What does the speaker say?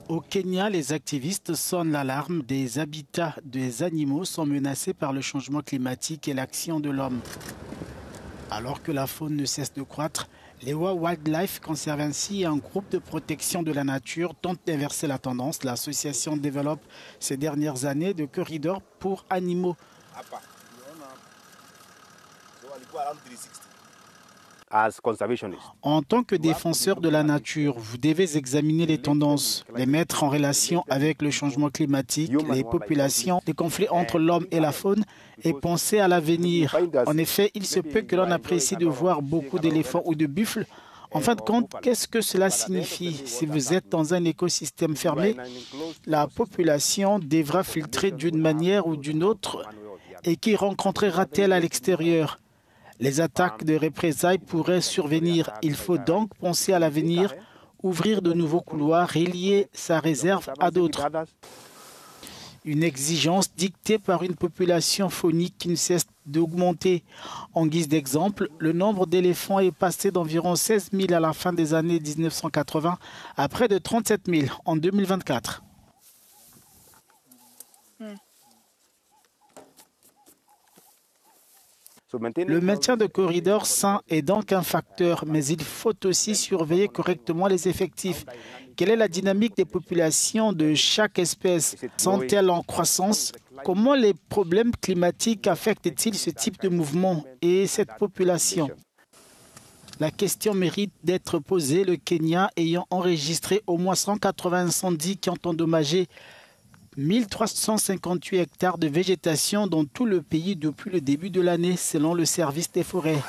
Au Kenya, les activistes sonnent l'alarme. Des habitats des animaux sont menacés par le changement climatique et l'action de l'homme. Alors que la faune ne cesse de croître, Lewa Wildlife Conservancy, un groupe de protection de la nature, tente d'inverser la tendance. L'association développe ces dernières années de corridors pour animaux. En tant que défenseur de la nature, vous devez examiner les tendances, les mettre en relation avec le changement climatique, les populations, les conflits entre l'homme et la faune et penser à l'avenir. En effet, il se peut que l'on apprécie de voir beaucoup d'éléphants ou de buffles. En fin de compte, qu'est-ce que cela signifie? Si vous êtes dans un écosystème fermé, la population devra filtrer d'une manière ou d'une autre et qui rencontrera-t-elle à l'extérieur? Les attaques de représailles pourraient survenir. Il faut donc penser à l'avenir, ouvrir de nouveaux couloirs, relier sa réserve à d'autres. Une exigence dictée par une population faunique qui ne cesse d'augmenter. En guise d'exemple, le nombre d'éléphants est passé d'environ 16 000 à la fin des années 1980 à près de 37 000 en 2024. Le maintien de corridors sains est donc un facteur, mais il faut aussi surveiller correctement les effectifs. Quelle est la dynamique des populations de chaque espèce? Sont-elles en croissance? Comment les problèmes climatiques affectent-ils ce type de mouvement et cette population? La question mérite d'être posée, le Kenya ayant enregistré au moins 180 incendies qui ont endommagé 1358 hectares de végétation dans tout le pays depuis le début de l'année, selon le service des forêts.